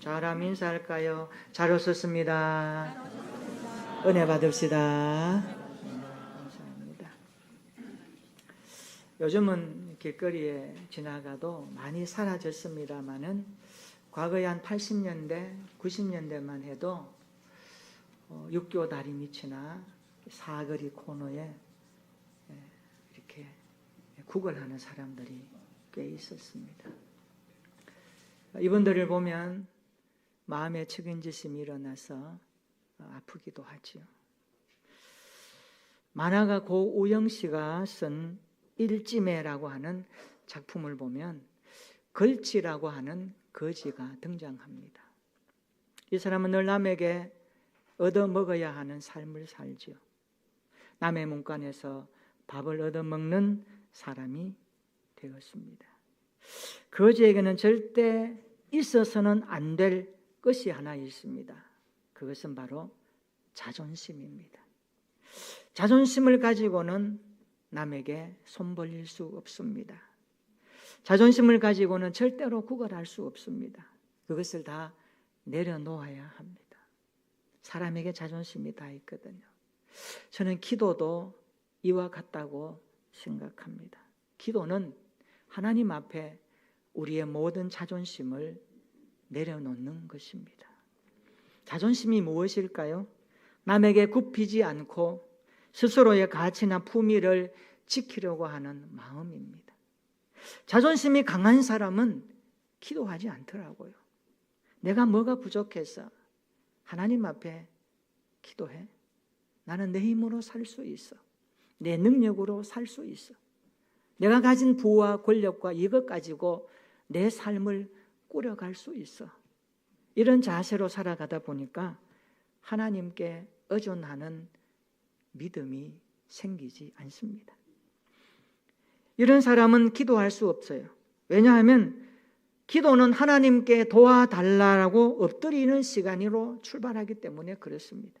저랑 인사할까요? 잘 오셨습니다. 은혜 받읍시다. 감사합니다. 요즘은 길거리에 지나가도 많이 사라졌습니다만은 과거에 한 80년대, 90년대만 해도 육교 다리 밑이나 사거리 코너에 이렇게 구걸하는 사람들이 꽤 있었습니다. 이분들을 보면 마음의 측은지심이 일어나서 아프기도 하지요. 만화가 고 우영 씨가 쓴 일지매라고 하는 작품을 보면 걸치라고 하는 거지가 등장합니다. 이 사람은 늘 남에게 얻어먹어야 하는 삶을 살지요. 남의 문간에서 밥을 얻어먹는 사람이 되었습니다. 거지에게는 절대 있어서는 안 될 것이 하나 있습니다. 그것은 바로 자존심입니다. 자존심을 가지고는 남에게 손 벌릴 수 없습니다. 자존심을 가지고는 절대로 구걸할 수 없습니다. 그것을 다 내려놓아야 합니다. 사람에게 자존심이 다 있거든요. 저는 기도도 이와 같다고 생각합니다. 기도는 하나님 앞에 우리의 모든 자존심을 내려놓는 것입니다. 자존심이 무엇일까요? 남에게 굽히지 않고 스스로의 가치나 품위를 지키려고 하는 마음입니다. 자존심이 강한 사람은 기도하지 않더라고요. 내가 뭐가 부족해서 하나님 앞에 기도해. 나는 내 힘으로 살 수 있어. 내 능력으로 살 수 있어. 내가 가진 부와 권력과 이것 가지고 내 삶을 꾸려갈 수 있어. 이런 자세로 살아가다 보니까 하나님께 의존하는 믿음이 생기지 않습니다. 이런 사람은 기도할 수 없어요. 왜냐하면 기도는 하나님께 도와달라고 엎드리는 시간으로 출발하기 때문에 그렇습니다.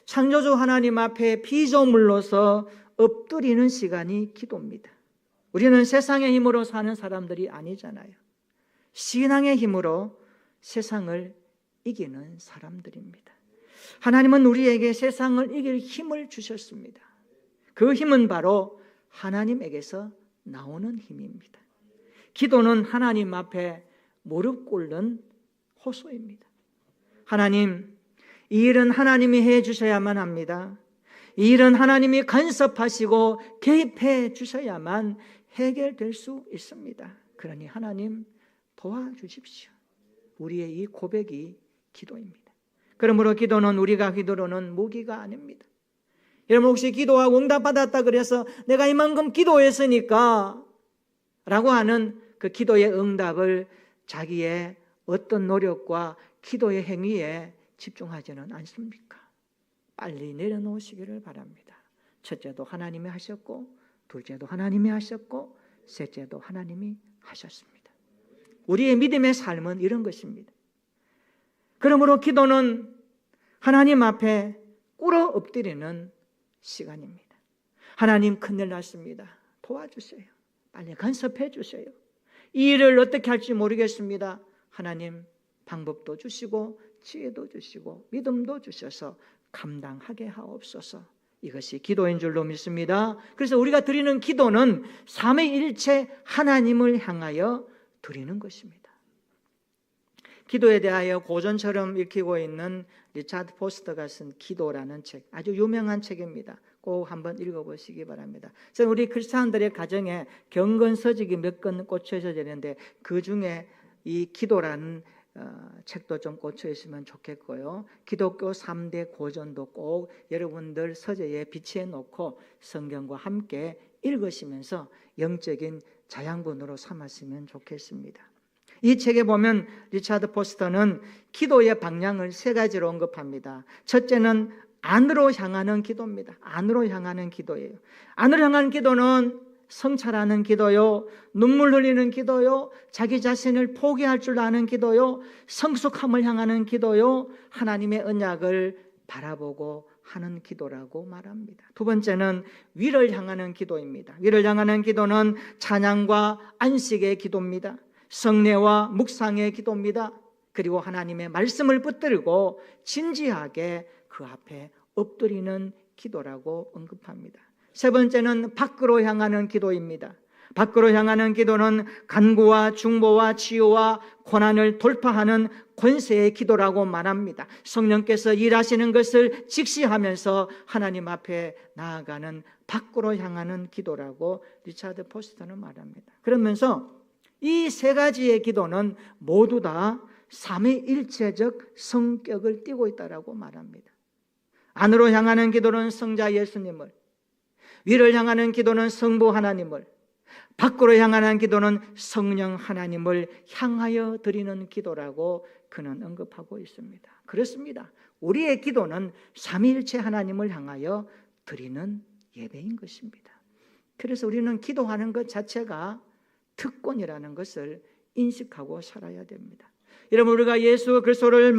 창조주 하나님 앞에 피조물로서 엎드리는 시간이 기도입니다. 우리는 세상의 힘으로 사는 사람들이 아니잖아요. 신앙의 힘으로 세상을 이기는 사람들입니다. 하나님은 우리에게 세상을 이길 힘을 주셨습니다. 그 힘은 바로 하나님에게서 나오는 힘입니다. 기도는 하나님 앞에 무릎 꿇는 호소입니다. 하나님, 이 일은 하나님이 해 주셔야만 합니다. 이 일은 하나님이 간섭하시고 개입해 주셔야만 해결될 수 있습니다. 그러니 하나님 도와주십시오. 우리의 이 고백이 기도입니다. 그러므로 기도는 우리가 기도로는 무기가 아닙니다. 여러분 혹시 기도하고 응답받았다 그래서 내가 이만큼 기도했으니까 라고 하는 그 기도의 응답을 자기의 어떤 노력과 기도의 행위에 집중하지는 않습니까? 빨리 내려놓으시기를 바랍니다. 첫째도 하나님이 하셨고 둘째도 하나님이 하셨고 셋째도 하나님이 하셨습니다. 우리의 믿음의 삶은 이런 것입니다. 그러므로 기도는 하나님 앞에 꿇어 엎드리는 시간입니다. 하나님 큰일 났습니다. 도와주세요. 빨리 간섭해 주세요. 이 일을 어떻게 할지 모르겠습니다. 하나님 방법도 주시고 지혜도 주시고 믿음도 주셔서 감당하게 하옵소서. 이것이 기도인 줄로 믿습니다. 그래서 우리가 드리는 기도는 삼위일체 하나님을 향하여 드리는 것입니다. 기도에 대하여 고전처럼 읽히고 있는 리차드 포스터가 쓴 기도라는 책, 아주 유명한 책입니다. 꼭 한번 읽어보시기 바랍니다. 저는 우리 크리스찬들의 가정에 경건 서적이 몇 권 꽂혀져 있는데 그 중에 이 기도라는 책도 좀 꽂혀 있으면 좋겠고요. 기독교 3대 고전도 꼭 여러분들 서재에 비치해 놓고 성경과 함께 읽으시면서 영적인 자양분으로 삼았으면 좋겠습니다. 이 책에 보면 리차드 포스터는 기도의 방향을 세 가지로 언급합니다. 첫째는 안으로 향하는 기도입니다. 안으로 향하는 기도예요. 안으로 향하는 기도는 성찰하는 기도요, 눈물 흘리는 기도요, 자기 자신을 포기할 줄 아는 기도요, 성숙함을 향하는 기도요, 하나님의 언약을 바라보고 하는 기도라고 말합니다. 두 번째는 위를 향하는 기도입니다. 위를 향하는 기도는 찬양과 안식의 기도입니다. 성례와 묵상의 기도입니다. 그리고 하나님의 말씀을 붙들고 진지하게 그 앞에 엎드리는 기도라고 언급합니다. 세 번째는 밖으로 향하는 기도입니다. 밖으로 향하는 기도는 간구와 중보와 치유와 고난을 돌파하는 권세의 기도라고 말합니다. 성령께서 일하시는 것을 직시하면서 하나님 앞에 나아가는 밖으로 향하는 기도라고 리차드 포스터는 말합니다. 그러면서 이 세 가지의 기도는 모두 다 삼위일체적 성격을 띠고 있다고 말합니다. 안으로 향하는 기도는 성자 예수님을, 위를 향하는 기도는 성부 하나님을, 밖으로 향하는 기도는 성령 하나님을 향하여 드리는 기도라고 그는 언급하고 있습니다. 그렇습니다. 우리의 기도는 삼위일체 하나님을 향하여 드리는 예배인 것입니다. 그래서 우리는 기도하는 것 자체가 특권이라는 것을 인식하고 살아야 됩니다. 여러분, 우리가 예수 그리스도를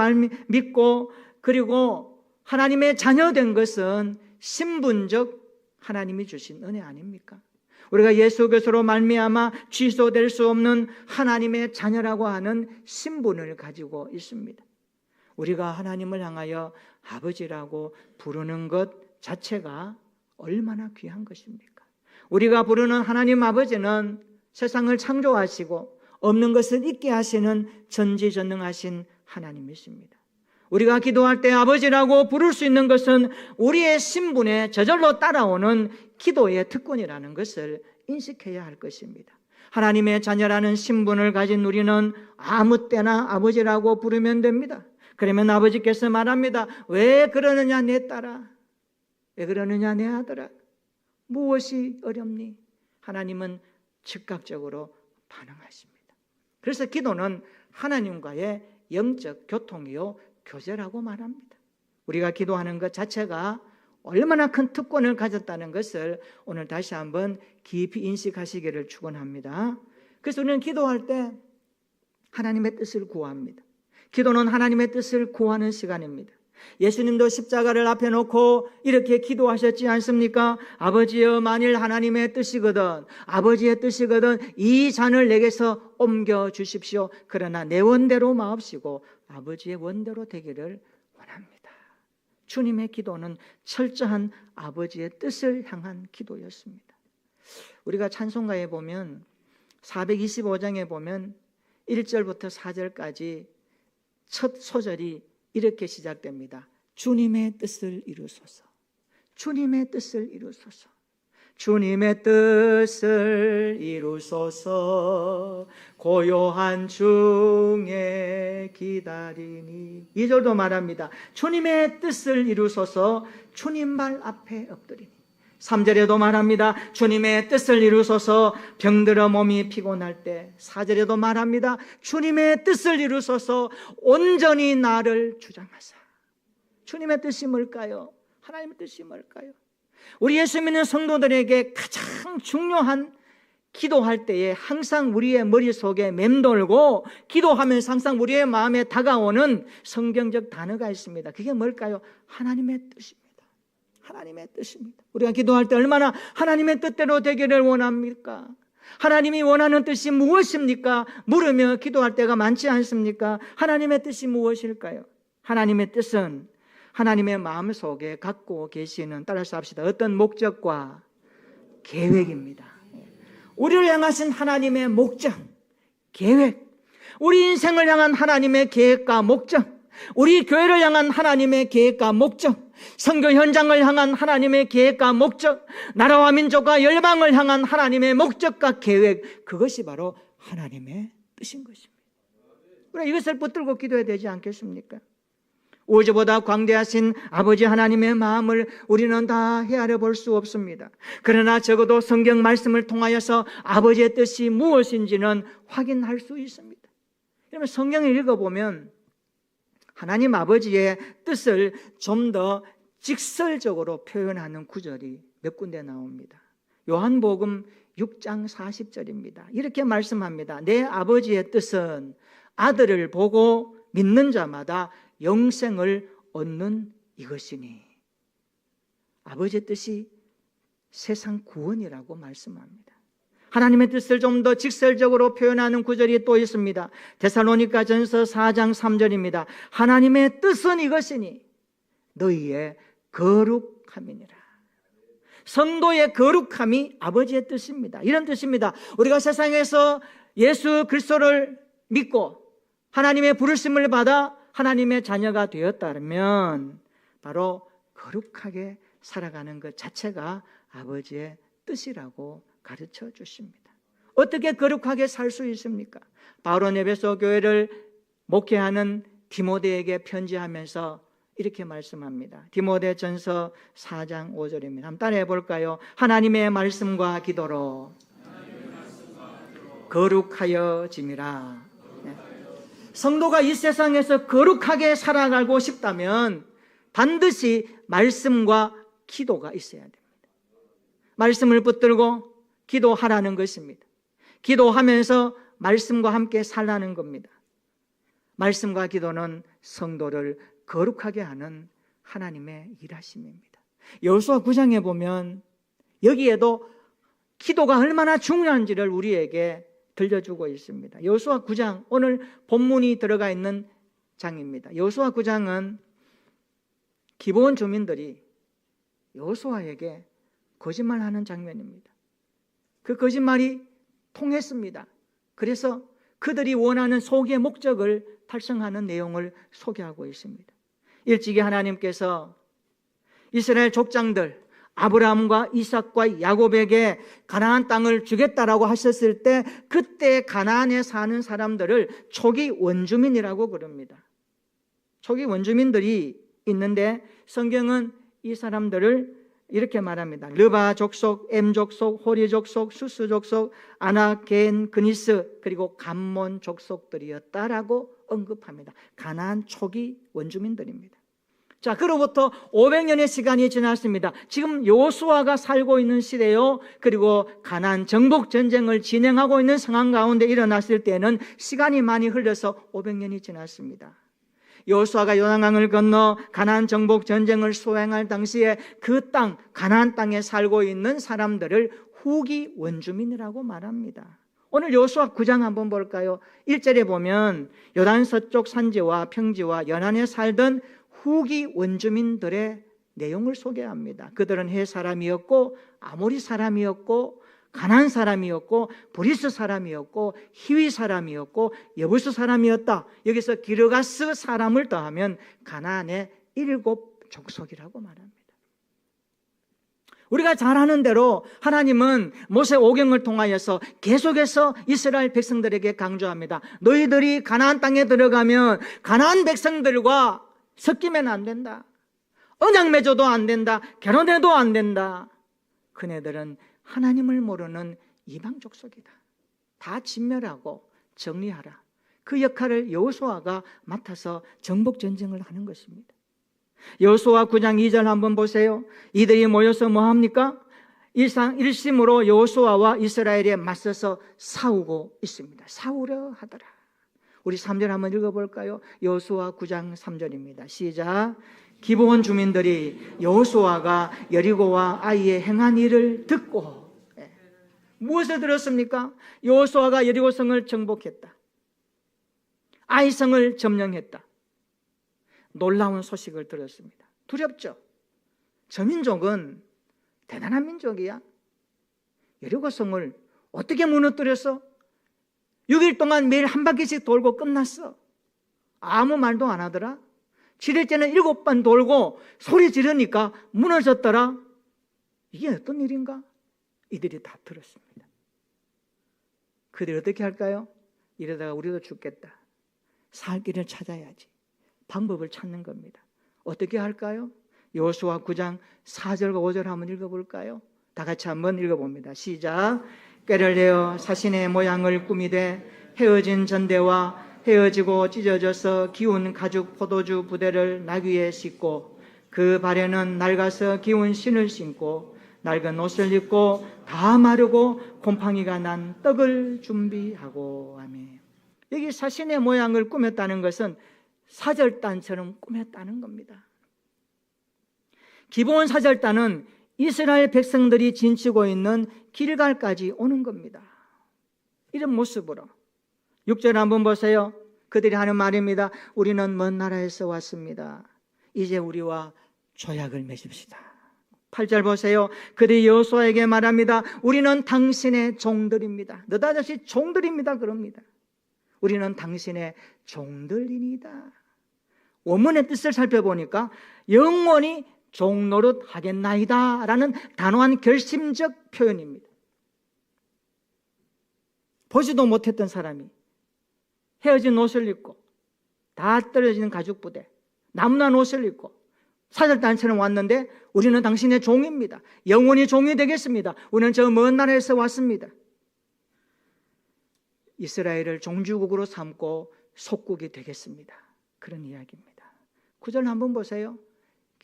믿고 그리고 하나님의 자녀된 것은 신분적 하나님이 주신 은혜 아닙니까? 우리가 예수 그리스도로 말미암아 취소될 수 없는 하나님의 자녀라고 하는 신분을 가지고 있습니다. 우리가 하나님을 향하여 아버지라고 부르는 것 자체가 얼마나 귀한 것입니까? 우리가 부르는 하나님 아버지는 세상을 창조하시고 없는 것을 있게 하시는 전지전능하신 하나님이십니다. 우리가 기도할 때 아버지라고 부를 수 있는 것은 우리의 신분에 저절로 따라오는 기도의 특권이라는 것을 인식해야 할 것입니다. 하나님의 자녀라는 신분을 가진 우리는 아무 때나 아버지라고 부르면 됩니다. 그러면 아버지께서 말합니다. 왜 그러느냐 내 딸아, 왜 그러느냐 내 아들아, 무엇이 어렵니? 하나님은 즉각적으로 반응하십니다. 그래서 기도는 하나님과의 영적 교통이요 교제라고 말합니다. 우리가 기도하는 것 자체가 얼마나 큰 특권을 가졌다는 것을 오늘 다시 한번 깊이 인식하시기를 축원합니다. 그래서 우리는 기도할 때 하나님의 뜻을 구합니다. 기도는 하나님의 뜻을 구하는 시간입니다. 예수님도 십자가를 앞에 놓고 이렇게 기도하셨지 않습니까? 아버지여, 만일 하나님의 뜻이거든, 아버지의 뜻이거든 이 잔을 내게서 옮겨 주십시오. 그러나 내 원대로 마옵시고 아버지의 원대로 되기를 원합니다. 주님의 기도는 철저한 아버지의 뜻을 향한 기도였습니다. 우리가 찬송가에 보면 425장에 보면 1절부터 4절까지 첫 소절이 이렇게 시작됩니다. 주님의 뜻을 이루소서, 주님의 뜻을 이루소서, 주님의 뜻을 이루소서, 고요한 중에 기다리니. 2절도 말합니다. 주님의 뜻을 이루소서, 주님 발 앞에 엎드리니. 3절에도 말합니다. 주님의 뜻을 이루소서, 병들어 몸이 피곤할 때. 4절에도 말합니다. 주님의 뜻을 이루소서, 온전히 나를 주장하사. 주님의 뜻이 뭘까요? 하나님의 뜻이 뭘까요? 우리 예수 믿는 성도들에게 가장 중요한, 기도할 때에 항상 우리의 머릿속에 맴돌고 기도하면서 항상 우리의 마음에 다가오는 성경적 단어가 있습니다. 그게 뭘까요? 하나님의 뜻입니다. 하나님의 뜻입니다. 우리가 기도할 때 얼마나 하나님의 뜻대로 되기를 원합니까? 하나님이 원하는 뜻이 무엇입니까? 물으며 기도할 때가 많지 않습니까? 하나님의 뜻이 무엇일까요? 하나님의 뜻은 하나님의 마음속에 갖고 계시는, 따라서 합시다, 어떤 목적과 계획입니다. 우리를 향하신 하나님의 목적, 계획, 우리 인생을 향한 하나님의 계획과 목적, 우리 교회를 향한 하나님의 계획과 목적, 선교 현장을 향한 하나님의 계획과 목적, 나라와 민족과 열방을 향한 하나님의 목적과 계획, 그것이 바로 하나님의 뜻인 것입니다. 우리가 이것을 붙들고 기도해야 되지 않겠습니까? 우주보다 광대하신 아버지 하나님의 마음을 우리는 다 헤아려 볼 수 없습니다. 그러나 적어도 성경 말씀을 통하여서 아버지의 뜻이 무엇인지는 확인할 수 있습니다. 그러면 성경을 읽어보면 하나님 아버지의 뜻을 좀 더 직설적으로 표현하는 구절이 몇 군데 나옵니다. 요한복음 6장 40절입니다. 이렇게 말씀합니다. 내 아버지의 뜻은 아들을 보고 믿는 자마다 영생을 얻는 이것이니. 아버지의 뜻이 세상 구원이라고 말씀합니다. 하나님의 뜻을 좀 더 직설적으로 표현하는 구절이 또 있습니다. 데살로니가전서 4장 3절입니다. 하나님의 뜻은 이것이니 너희의 거룩함이니라. 성도의 거룩함이 아버지의 뜻입니다. 이런 뜻입니다. 우리가 세상에서 예수 그리스도를 믿고 하나님의 부르심을 받아 하나님의 자녀가 되었다면 바로 거룩하게 살아가는 것 자체가 아버지의 뜻이라고 가르쳐 주십니다. 어떻게 거룩하게 살 수 있습니까? 바울은 에베소 교회를 목회하는 디모데에게 편지하면서 이렇게 말씀합니다. 디모데전서 4장 5절입니다. 한번 따라해 볼까요? 하나님의 말씀과 기도로 거룩하여 짐이라. 성도가 이 세상에서 거룩하게 살아가고 싶다면 반드시 말씀과 기도가 있어야 됩니다. 말씀을 붙들고 기도하라는 것입니다. 기도하면서 말씀과 함께 살라는 겁니다. 말씀과 기도는 성도를 거룩하게 하는 하나님의 일하심입니다. 여호수아 9장에 보면 여기에도 기도가 얼마나 중요한지를 우리에게 들려주고 있습니다. 여호수아 9장, 오늘 본문이 들어가 있는 장입니다. 여호수아 9장은 기브온 주민들이 여호수아에게 거짓말하는 장면입니다. 그 거짓말이 통했습니다. 그래서 그들이 원하는 소기의 목적을 달성하는 내용을 소개하고 있습니다. 일찍이 하나님께서 이스라엘 족장들 아브라함과 이삭과 야곱에게 가나안 땅을 주겠다라고 하셨을 때 그때 가나안에 사는 사람들을 초기 원주민이라고 부릅니다. 초기 원주민들이 있는데 성경은 이 사람들을 이렇게 말합니다. 르바 족속, 엠 족속, 호리 족속, 수스 족속, 아나겐, 그니스 그리고 감몬 족속들이었다라고 언급합니다. 가나안 초기 원주민들입니다. 자, 그로부터 500년의 시간이 지났습니다. 지금 여호수아가 살고 있는 시대요. 그리고 가나안 정복 전쟁을 진행하고 있는 상황 가운데 일어났을 때는 시간이 많이 흘러서 500년이 지났습니다. 여호수아가 요단강을 건너 가나안 정복 전쟁을 수행할 당시에 그 땅, 가나안 땅에 살고 있는 사람들을 후기 원주민이라고 말합니다. 오늘 여호수아 9장 한번 볼까요? 1절에 보면 요단 서쪽 산지와 평지와 연안에 살던 후기 원주민들의 내용을 소개합니다. 그들은 헷 사람이었고 아모리 사람이었고 가나안 사람이었고 브리스 사람이었고 히위 사람이었고 여부스 사람이었다. 여기서 기르가스 사람을 더하면 가나안의 7 족속이라고 말합니다. 우리가 잘 아는 대로 하나님은 모세오경을 통하여서 계속해서 이스라엘 백성들에게 강조합니다. 너희들이 가나안 땅에 들어가면 가나안 백성들과 섞이면 안 된다. 언약 맺어도 안 된다. 결혼해도 안 된다. 그네들은 하나님을 모르는 이방 족속이다. 다 진멸하고 정리하라. 그 역할을 여호수아가 맡아서 정복 전쟁을 하는 것입니다. 여호수아 9장 2절 한번 보세요. 이들이 모여서 뭐 합니까? 일심으로 여호수아와 이스라엘에 맞서서 싸우고 있습니다. 싸우려 하더라. 우리 3절 한번 읽어볼까요? 여호수아 9장 3절입니다. 시작. 기브온 주민들이 여호수아가 여리고와 아이의 행한 일을 듣고 무엇을 들었습니까? 여호수아가 여리고성을 정복했다. 아이성을 점령했다. 놀라운 소식을 들었습니다. 두렵죠? 저 민족은 대단한 민족이야. 여리고성을 어떻게 무너뜨렸어? 6일 동안 매일 한 바퀴씩 돌고 끝났어. 아무 말도 안 하더라. 7일째는 7번 돌고 소리 지르니까 무너졌더라. 이게 어떤 일인가? 이들이 다 들었습니다. 그들이 어떻게 할까요? 이러다가 우리도 죽겠다. 살 길을 찾아야지. 방법을 찾는 겁니다. 어떻게 할까요? 여호수아 9장 4절과 5절 한번 읽어볼까요? 다 같이 한번 읽어봅니다. 시작. 꾀를 내어 사신의 모양을 꾸미되 헤어진 전대와 헤어지고 찢어져서 기운 가죽 포도주 부대를 나귀에 싣고 그 발에는 낡아서 기운 신을 신고 낡은 옷을 입고 다 마르고 곰팡이가 난 떡을 준비하고. 아멘. 여기 사신의 모양을 꾸몄다는 것은 사절단처럼 꾸몄다는 겁니다. 기브온 사절단은 이스라엘 백성들이 진치고 있는 길갈까지 오는 겁니다. 이런 모습으로 6절 한번 보세요. 그들이 하는 말입니다. 우리는 먼 나라에서 왔습니다. 이제 우리와 조약을 맺읍시다. 8절 보세요. 그들이 여호수아에게 말합니다. 우리는 당신의 종들입니다. 느닷없이 종들입니다 그럽니다. 우리는 당신의 종들이니다. 원문의 뜻을 살펴보니까 영원히 종노릇 하겠나이다 라는 단호한 결심적 표현입니다. 보지도 못했던 사람이 헤어진 옷을 입고 다 떨어지는 가죽부대, 나무난 옷을 입고 사절단처럼 왔는데 우리는 당신의 종입니다. 영원히 종이 되겠습니다. 우리는 저 먼 나라에서 왔습니다. 이스라엘을 종주국으로 삼고 속국이 되겠습니다. 그런 이야기입니다. 9절 한번 보세요.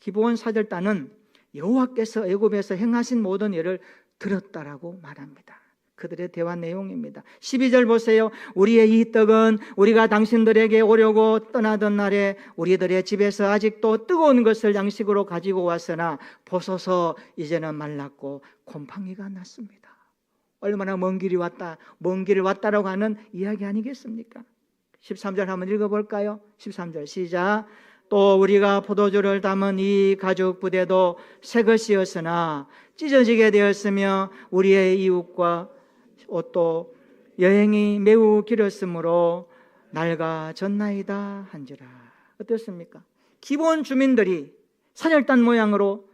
기브온 사절단은 여호와께서 애굽에서 행하신 모든 일을 들었다라고 말합니다. 그들의 대화 내용입니다. 12절 보세요. 우리의 이 떡은 우리가 당신들에게 오려고 떠나던 날에 우리들의 집에서 아직도 뜨거운 것을 양식으로 가지고 왔으나 보소서 이제는 말랐고 곰팡이가 났습니다. 얼마나 먼 길을 왔다라고 하는 이야기 아니겠습니까? 13절 한번 읽어볼까요? 13절 시작. 또 우리가 포도주를 담은 이 가죽 부대도 새 것이었으나 찢어지게 되었으며 우리의 이웃과 옷도 여행이 매우 길었으므로 낡아졌나이다 한지라. 어떻습니까? 기본 주민들이 사절단 모양으로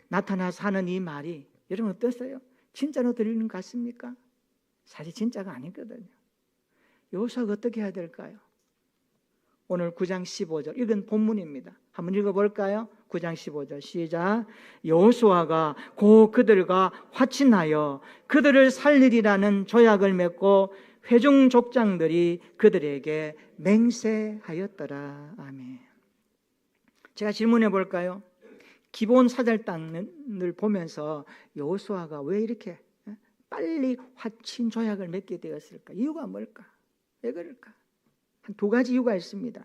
나타나서 하는 이 말이 여러분 어떠세요? 진짜로 들리는 것 같습니까? 사실 진짜가 아니거든요. 여호수아가 어떻게 해야 될까요? 오늘 9장 15절 읽은 본문입니다. 한번 읽어볼까요? 9장 15절 시작. 여호수아가 곧 그들과 화친하여 그들을 살리리라는 조약을 맺고 회중 족장들이 그들에게 맹세하였더라. 아멘. 제가 질문해 볼까요? 기본 사절단을 보면서 여호수아가 왜 이렇게 빨리 화친 조약을 맺게 되었을까? 이유가 뭘까? 왜 그럴까? 한 두 가지 이유가 있습니다.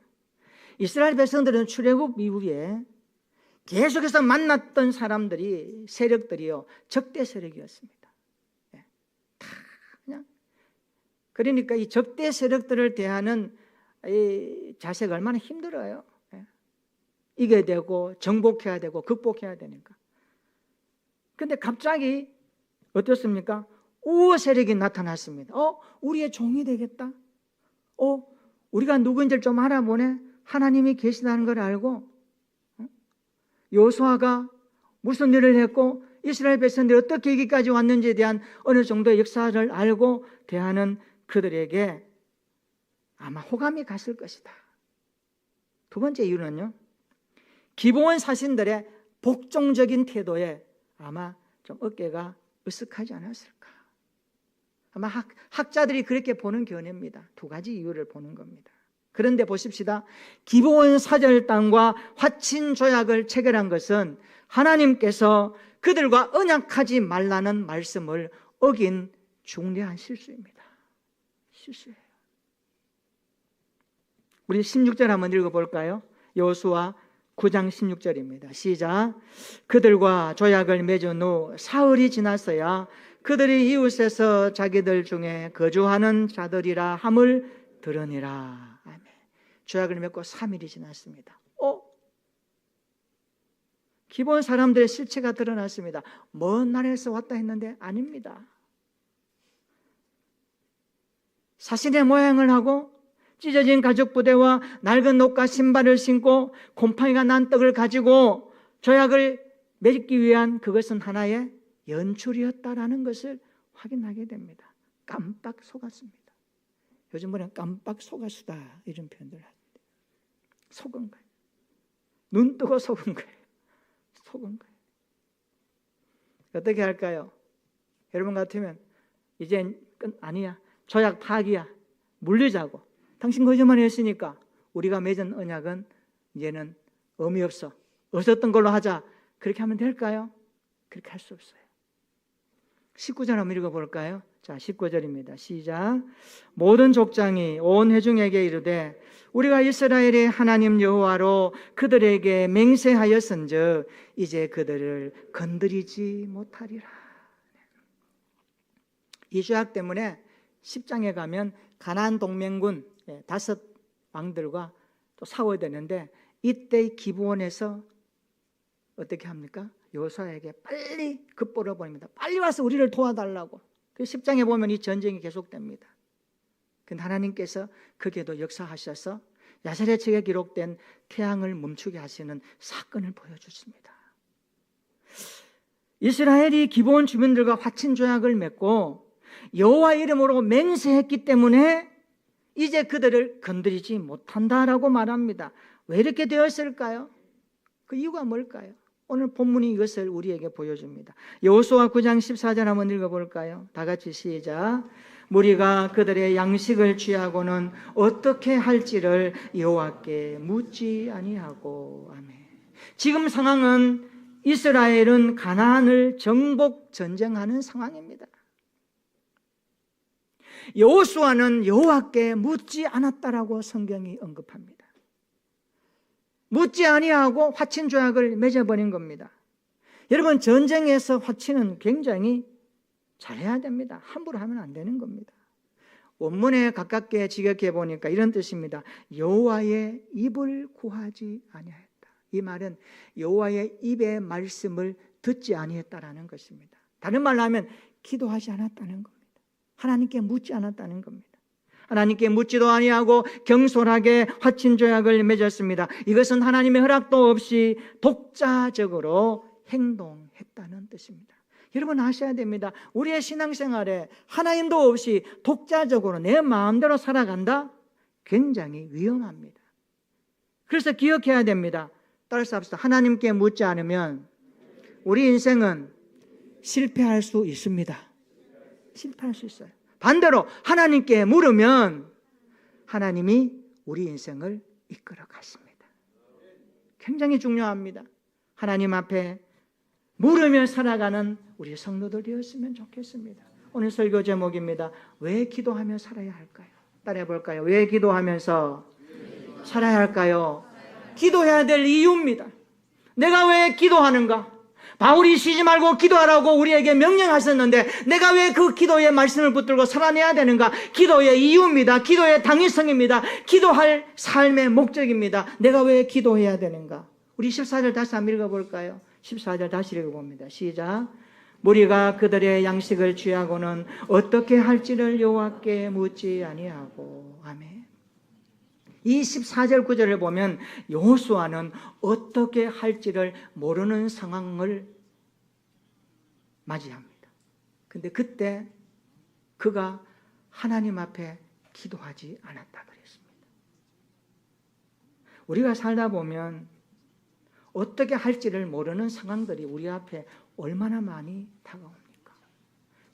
이스라엘 백성들은 출애굽 이후에 계속해서 만났던 사람들이 세력들이요 적대 세력이었습니다. 다 그냥 그러니까 이 적대 세력들을 대하는 이 자세가 얼마나 힘들어요. 이겨야 되고 정복해야 되고 극복해야 되니까. 근데 갑자기 어떻습니까? 우호 세력이 나타났습니다. 우리의 종이 되겠다. 우리가 누구인지를 좀 알아보네. 하나님이 계시다는 걸 알고 여호수아가 무슨 일을 했고 이스라엘 백성들이 어떻게 여기까지 왔는지에 대한 어느 정도의 역사를 알고 대하는 그들에게 아마 호감이 갔을 것이다. 두 번째 이유는요, 기브온 사신들의 복종적인 태도에 아마 좀 어깨가 으쓱하지 않았을까. 아마 학자들이 그렇게 보는 견해입니다. 두 가지 이유를 보는 겁니다. 그런데 보십시다. 기브온 사절단과 화친 조약을 체결한 것은 하나님께서 그들과 언약하지 말라는 말씀을 어긴 중대한 실수입니다. 실수예요. 우리 16절 한번 읽어볼까요? 여호수아 9장 16절입니다. 시작. 그들과 조약을 맺은 후 사흘이 지났어야 그들이 이웃에서 자기들 중에 거주하는 자들이라 함을 들으니라. 아멘. 조약을 맺고 3일이 지났습니다. 기본 사람들의 실체가 드러났습니다. 먼 나라에서 왔다 했는데 아닙니다. 사신의 모양을 하고 찢어진 가죽 부대와 낡은 옷과 신발을 신고 곰팡이가 난 떡을 가지고 조약을 맺기 위한 그것은 하나의 연출이었다라는 것을 확인하게 됩니다. 깜빡 속았습니다. 요즘 보면 깜빡 속았수다 이런 표현들 하는데 속은 거예요. 눈 뜨고 속은 거예요. 속은 거예요. 어떻게 할까요? 여러분 같으면 이젠 끝 아니야. 조약 파기야. 물리자고. 당신 거짓말 했으니까 우리가 맺은 언약은 이제는 의미 없어. 없었던 걸로 하자. 그렇게 하면 될까요? 그렇게 할 수 없어요. 19절 한번 읽어볼까요? 자, 19절입니다. 시작. 모든 족장이 온 회중에게 이르되 우리가 이스라엘의 하나님 여호와로 그들에게 맹세하였은즉 이제 그들을 건드리지 못하리라. 이 죄악 때문에 10장에 가면 가나안 동맹군 5 왕들과 또 싸워야 되는데, 이때 기브온에서 어떻게 합니까? 여호수아에게 빨리 급보를 보냅니다. 빨리 와서 우리를 도와달라고. 그 10장에 보면 이 전쟁이 계속됩니다. 근데 하나님께서 거기에도 역사하셔서 야세렛책에 기록된 태양을 멈추게 하시는 사건을 보여주십니다. 이스라엘이 기브온 주민들과 화친 조약을 맺고 여호와 이름으로 맹세했기 때문에 이제 그들을 건드리지 못한다라고 말합니다. 왜 이렇게 되었을까요? 그 이유가 뭘까요? 오늘 본문이 이것을 우리에게 보여줍니다. 여호수아 9장 14절 한번 읽어볼까요? 다 같이 시작. 무리가 그들의 양식을 취하고는 어떻게 할지를 여호와께 묻지 아니하고. 아멘. 지금 상황은 이스라엘은 가나안을 정복 전쟁하는 상황입니다. 여호수아는 여호와께 묻지 않았다라고 성경이 언급합니다. 묻지 아니하고 화친 조약을 맺어버린 겁니다. 여러분, 전쟁에서 화친은 굉장히 잘해야 됩니다. 함부로 하면 안 되는 겁니다. 원문에 가깝게 직역해 보니까 이런 뜻입니다. 여호와의 입을 구하지 아니하였다. 이 말은 여호와의 입의 말씀을 듣지 아니했다라는 것입니다. 다른 말로 하면 기도하지 않았다는 겁니다. 하나님께 묻지 않았다는 겁니다. 하나님께 묻지도 아니하고 경솔하게 화친 조약을 맺었습니다. 이것은 하나님의 허락도 없이 독자적으로 행동했다는 뜻입니다. 여러분 아셔야 됩니다. 우리의 신앙생활에 하나님도 없이 독자적으로 내 마음대로 살아간다? 굉장히 위험합니다. 그래서 기억해야 됩니다. 따라서 합시다. 하나님께 묻지 않으면 우리 인생은 실패할 수 있습니다. 실패할 수 있어요. 반대로 하나님께 물으면 하나님이 우리 인생을 이끌어 가십니다. 굉장히 중요합니다. 하나님 앞에 물으며 살아가는 우리 성도들 되었으면 좋겠습니다. 오늘 설교 제목입니다. 왜 기도하며 살아야 할까요? 따라해 볼까요? 왜 기도하면서 살아야 할까요? 기도해야 될 이유입니다. 내가 왜 기도하는가? 바울이 쉬지 말고 기도하라고 우리에게 명령하셨는데 내가 왜 그 기도의 말씀을 붙들고 살아내야 되는가? 기도의 이유입니다. 기도의 당위성입니다. 기도할 삶의 목적입니다. 내가 왜 기도해야 되는가? 우리 14절 다시 한번 읽어볼까요? 14절 다시 읽어봅니다. 시작. 무리가 그들의 양식을 취하고는 어떻게 할지를 여호와께 묻지 아니하고. 아멘. 이 14절 9절을 보면 여호수아는 어떻게 할지를 모르는 상황을 맞이합니다. 근데 그때 그가 하나님 앞에 기도하지 않았다 그랬습니다. 우리가 살다 보면 어떻게 할지를 모르는 상황들이 우리 앞에 얼마나 많이 다가옵니까?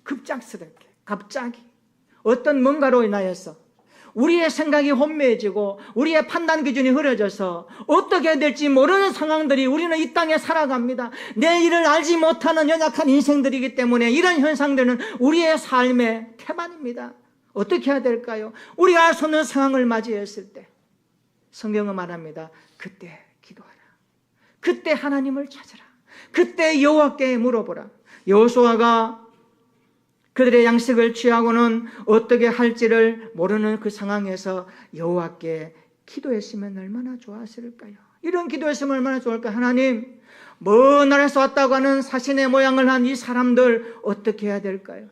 급작스럽게 갑자기 어떤 뭔가로 인하여서 우리의 생각이 혼미해지고 우리의 판단 기준이 흐려져서 어떻게 해야 될지 모르는 상황들이 우리는 이 땅에 살아갑니다. 내 일을 알지 못하는 연약한 인생들이기 때문에 이런 현상들은 우리의 삶의 태반입니다. 어떻게 해야 될까요? 우리가 알 수 없는 상황을 맞이했을 때 성경은 말합니다. 그때 기도하라. 그때 하나님을 찾으라. 그때 여호와께 물어보라. 여호수아가 그들의 양식을 취하고는 어떻게 할지를 모르는 그 상황에서 여호와께 기도했으면 얼마나 좋았을까요? 이런 기도했으면 얼마나 좋을까요? 하나님, 먼 나라에서 왔다고 하는 사신의 모양을 한 이 사람들 어떻게 해야 될까요?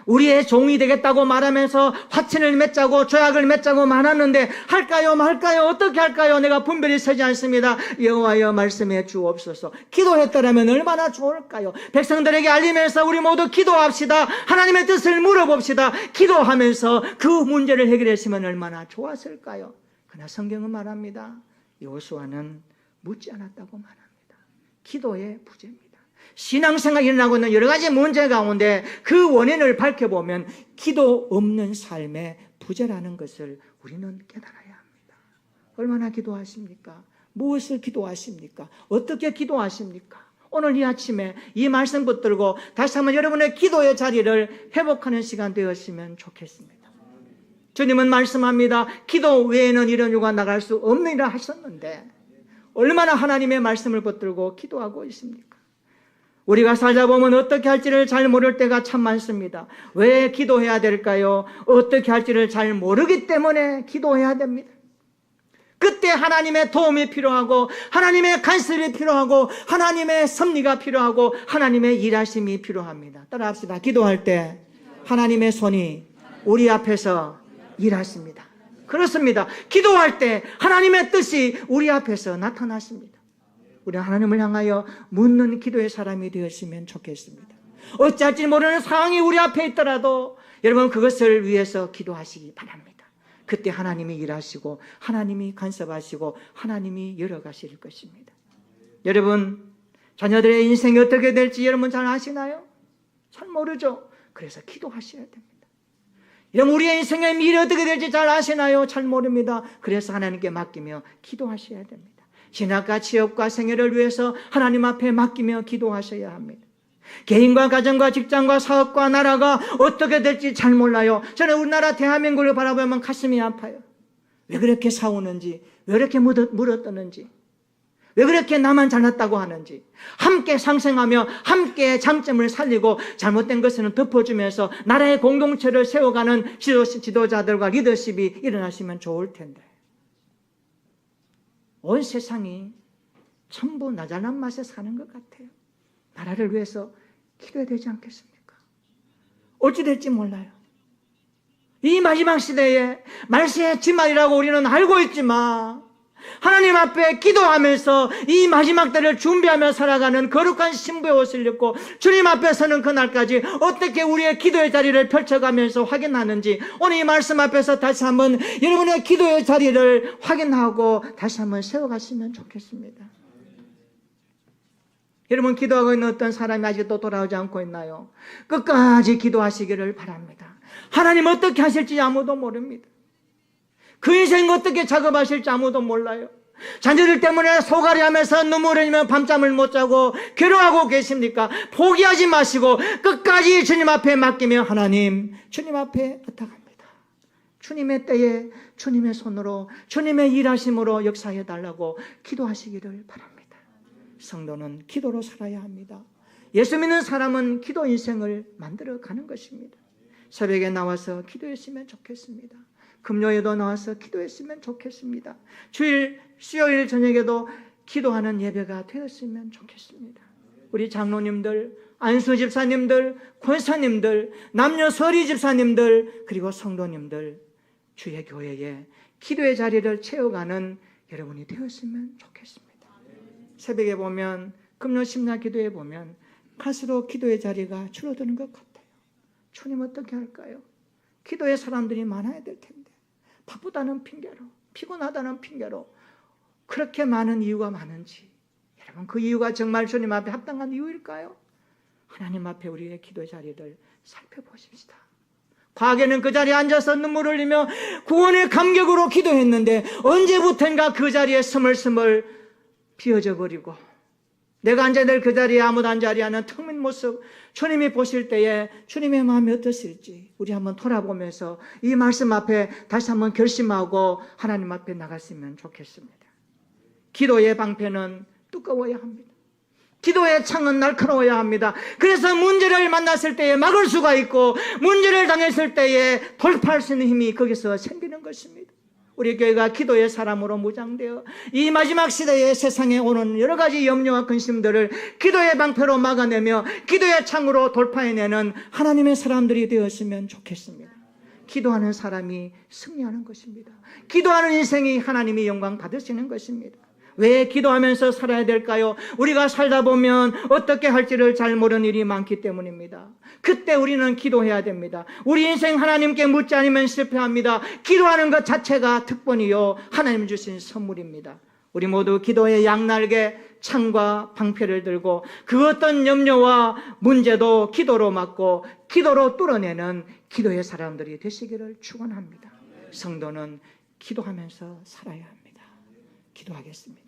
우리의 종이 되겠다고 말하면서 화친을 맺자고 조약을 맺자고 말하는데 할까요 말까요? 어떻게 할까요? 내가 분별이 서지 않습니다. 여호와여 말씀해 주옵소서. 기도했더라면 얼마나 좋을까요? 백성들에게 알리면서 우리 모두 기도합시다. 하나님의 뜻을 물어봅시다. 기도하면서 그 문제를 해결했으면 얼마나 좋았을까요? 그러나 성경은 말합니다. 여호수아는 묻지 않았다고 말합니다. 기도의 부재입니다. 신앙생활이 일어나고 있는 여러 가지 문제 가운데 그 원인을 밝혀보면 기도 없는 삶의 부재라는 것을 우리는 깨달아야 합니다. 얼마나 기도하십니까? 무엇을 기도하십니까? 어떻게 기도하십니까? 오늘 이 아침에 이 말씀 붙들고 다시 한번 여러분의 기도의 자리를 회복하는 시간 되었으면 좋겠습니다. 주님은 말씀합니다. 기도 외에는 이런 유가 나갈 수 없느니라 하셨는데 얼마나 하나님의 말씀을 붙들고 기도하고 있습니까? 우리가 살다 보면 어떻게 할지를 잘 모를 때가 참 많습니다. 왜 기도해야 될까요? 어떻게 할지를 잘 모르기 때문에 기도해야 됩니다. 그때 하나님의 도움이 필요하고 하나님의 간섭이 필요하고 하나님의 섭리가 필요하고 하나님의 일하심이 필요합니다. 따라합시다. 기도할 때 하나님의 손이 우리 앞에서 일하십니다. 그렇습니다. 기도할 때 하나님의 뜻이 우리 앞에서 나타나십니다. 우리 하나님을 향하여 묻는 기도의 사람이 되었으면 좋겠습니다. 어찌할지 모르는 상황이 우리 앞에 있더라도 여러분 그것을 위해서 기도하시기 바랍니다. 그때 하나님이 일하시고 하나님이 간섭하시고 하나님이 열어가실 것입니다. 여러분 자녀들의 인생이 어떻게 될지 여러분 잘 아시나요? 잘 모르죠. 그래서 기도하셔야 됩니다. 여러분 우리의 인생의 미래 어떻게 될지 잘 아시나요? 잘 모릅니다. 그래서 하나님께 맡기며 기도하셔야 됩니다. 신학과 취업과 생애를 위해서 하나님 앞에 맡기며 기도하셔야 합니다. 개인과 가정과 직장과 사업과 나라가 어떻게 될지 잘 몰라요. 저는 우리나라 대한민국을 바라보면 가슴이 아파요. 왜 그렇게 싸우는지, 왜 그렇게 물어뜯는지, 왜 그렇게 나만 잘났다고 하는지, 함께 상생하며 함께 장점을 살리고 잘못된 것은 덮어주면서 나라의 공동체를 세워가는 지도자들과 리더십이 일어나시면 좋을 텐데 온 세상이 전부 나 잘난 맛에 사는 것 같아요. 나라를 위해서 기도해야 되지 않겠습니까? 어찌 될지 몰라요. 이 마지막 시대에 말세의 지말이라고 우리는 알고 있지만 하나님 앞에 기도하면서 이 마지막 때를 준비하며 살아가는 거룩한 신부의 옷을 입고 주님 앞에 서는 그날까지 어떻게 우리의 기도의 자리를 펼쳐가면서 확인하는지 오늘 이 말씀 앞에서 다시 한번 여러분의 기도의 자리를 확인하고 다시 한번 세워갔으면 좋겠습니다. 여러분 기도하고 있는 어떤 사람이 아직도 돌아오지 않고 있나요? 끝까지 기도하시기를 바랍니다. 하나님 어떻게 하실지 아무도 모릅니다. 그 인생 어떻게 작업하실지 아무도 몰라요. 자녀들 때문에 소갈이하면서 눈물을 흘리며 밤잠을 못 자고 괴로워하고 계십니까? 포기하지 마시고 끝까지 주님 앞에 맡기며 하나님 주님 앞에 부탁합니다. 주님의 때에 주님의 손으로 주님의 일하심으로 역사해달라고 기도하시기를 바랍니다. 성도는 기도로 살아야 합니다. 예수 믿는 사람은 기도 인생을 만들어가는 것입니다. 새벽에 나와서 기도했으면 좋겠습니다. 금요일에도 나와서 기도했으면 좋겠습니다. 주일, 수요일 저녁에도 기도하는 예배가 되었으면 좋겠습니다. 우리 장로님들, 안수 집사님들, 권사님들, 남녀 서리 집사님들, 그리고 성도님들, 주의 교회에 기도의 자리를 채워가는 여러분이 되었으면 좋겠습니다. 새벽에 보면, 금요 심야 기도에 보면 갈수록 기도의 자리가 줄어드는 것 같아요. 주님 어떻게 할까요? 기도의 사람들이 많아야 될 텐데 바쁘다는 핑계로, 피곤하다는 핑계로 그렇게 많은 이유가 많은지 여러분 그 이유가 정말 주님 앞에 합당한 이유일까요? 하나님 앞에 우리의 기도의 자리를 살펴보십시다. 과거에는 그 자리에 앉아서 눈물을 흘리며 구원의 감격으로 기도했는데 언제부턴가 그 자리에 스멀스멀 비어져 버리고 내가 앉아야 될 그 자리에 아무도 앉지 않은 텅 빈 모습 주님이 보실 때에 주님의 마음이 어떠실지 우리 한번 돌아보면서 이 말씀 앞에 다시 한번 결심하고 하나님 앞에 나갔으면 좋겠습니다. 기도의 방패는 두꺼워야 합니다. 기도의 창은 날카로워야 합니다. 그래서 문제를 만났을 때에 막을 수가 있고 문제를 당했을 때에 돌파할 수 있는 힘이 거기서 생기는 것입니다. 우리 교회가 기도의 사람으로 무장되어 이 마지막 시대에 세상에 오는 여러 가지 염려와 근심들을 기도의 방패로 막아내며 기도의 창으로 돌파해내는 하나님의 사람들이 되었으면 좋겠습니다. 기도하는 사람이 승리하는 것입니다. 기도하는 인생이 하나님이 영광 받으시는 것입니다. 왜 기도하면서 살아야 될까요? 우리가 살다 보면 어떻게 할지를 잘 모르는 일이 많기 때문입니다. 그때 우리는 기도해야 됩니다. 우리 인생 하나님께 묻지 않으면 실패합니다. 기도하는 것 자체가 특권이요 하나님 주신 선물입니다. 우리 모두 기도의 양날개 창과 방패를 들고 그 어떤 염려와 문제도 기도로 막고 기도로 뚫어내는 기도의 사람들이 되시기를 축원합니다. 성도는 기도하면서 살아야 합니다. 기도하겠습니다.